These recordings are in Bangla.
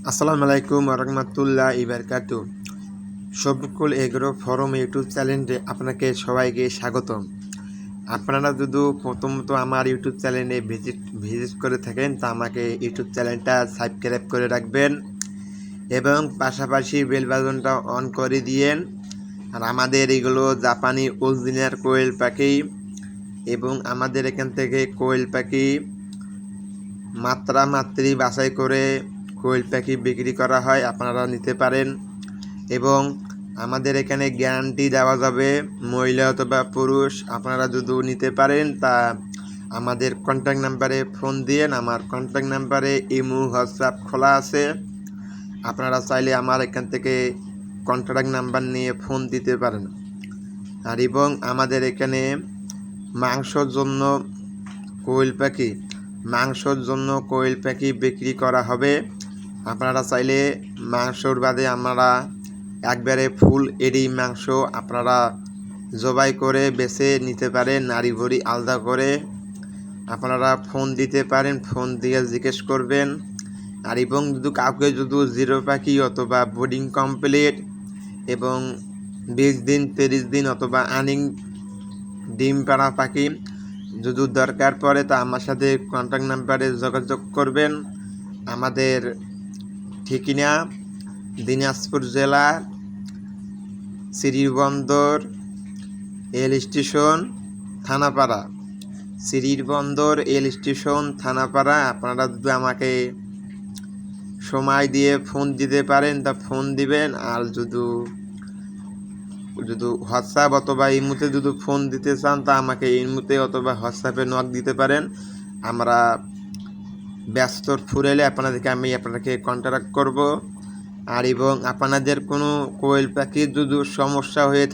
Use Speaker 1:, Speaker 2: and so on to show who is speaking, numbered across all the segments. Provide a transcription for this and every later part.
Speaker 1: আসসালামু আলাইকুম রহমতুল্লাহি বারাকাতু। সবকুল এগ্রো ফরম ইউটিউব চ্যানেলে আপনাকে সবাইকে স্বাগতম। আপনারা যদি প্রথমত আমার ইউটিউব চ্যানেলে ভিজিট করে থাকেন তা আমাকে ইউটিউব চ্যানেলটা সাবস্ক্রাইব করে রাখবেন এবং পাশাপাশি বেল বাটনটা অন করে দিয়েন। আর আমাদের এগুলো জাপানি অরিজিনাল কোয়েল পাখি এবং আমাদের এখান থেকে কোয়েল পাখি মাত্রি বাছাই করে কোয়েল পাখি বিক্রি করা হয়, আপনারা নিতে পারেন। এবং আমাদের এখানে গ্যারান্টি দেওয়া যাবে, মহিলা অথবা পুরুষ আপনারা যদি নিতে পারেন তা আমাদের কন্ট্যাক্ট নাম্বারে ফোন দিয়েন। আমার কন্ট্যাক্ট নাম্বারে ইমো হোয়াটসঅ্যাপ খোলা আছে, আপনারা চাইলে আমার এখান থেকে কন্ট্যাক্ট নাম্বার নিয়ে ফোন দিতে পারেন। আর এবং আমাদের এখানে মাংসর জন্য কোয়েল পাখি বিক্রি করা হবে। আপনারা চাইলে মাংসর বাদে আমরা একবারে ফুল এডি মাংস আপনারা জবাই করে বেছে নিতে পারেন। নাড়ি ভুঁড়ি আলাদা করে আপনারা ফোন দিতে পারেন, ফোন দিয়ে জিজ্ঞেস করবেন। আর এবং যদি কাউকে যদি জিরো পাখি অথবা বোর্ডিং কমপ্লিট এবং 20 দিন 30 দিন অথবা আর্নিং ডিম পাড়া পাখি যদি দরকার পড়ে তা আমার সাথে কন্ট্যাক্ট নাম্বারে যোগাযোগ করবেন। আমাদের ঠিকানা দিনাজপুর জেলা, শ্রীবন্দর এল স্টেশন থানাপাড়া। আপনারা যদি আমাকে সময় দিয়ে ফোন দিতে পারেন তা ফোন দিবেন। আর যদি হোয়াটসঅ্যাপ অথবা ইমোতে যদি ফোন দিতে চান তা আমাকে ইমোতে অথবা হোয়াটসঅ্যাপে নক দিতে পারেন। আমরা ব্যস্ত ফুরেলে আপনাদেরকে কন্ট্যাক্ট করব। আর এবং আপনাদের কোনো কোয়েল পাখির যদি সমস্যা হয়ে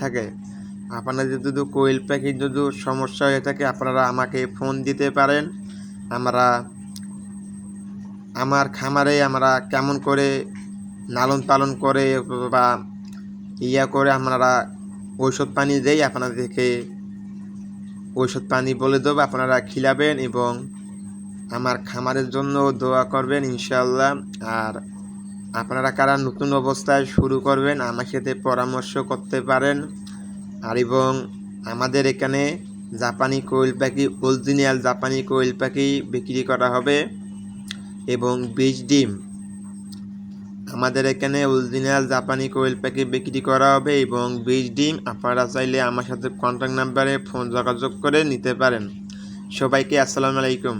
Speaker 1: থাকে আপনারা আমাকে ফোন দিতে পারেন। আমার খামারে আমরা কেমন করে লালন পালন করে বা করে আমরা ঔষধ পানি দেই, আপনাদেরকে ঔষধ পানি বলে দেবো, আপনারা খিলাবেন এবং আমার খামারের জন্য দোয়া করবেন ইনশাআল্লাহ। আর আপনারা কারা নতুন অবস্থায় শুরু করবেন আমার সাথে পরামর্শ করতে পারেন। আর এবং আমাদের এখানে জাপানি কোয়েল পাখি, অরিজিনাল জাপানি কোয়েল পাখি বিক্রি করা হবে এবং বীজ ডিম আমাদের এখানে অরিজিনাল জাপানি কোয়েল পাখি বিক্রি করা হবে এবং বীজ ডিম আপনারা চাইলে আমার সাথে কন্ট্যাক্ট নাম্বারে ফোন যোগাযোগ করে নিতে পারেন। সবাইকে আসসালামু আলাইকুম।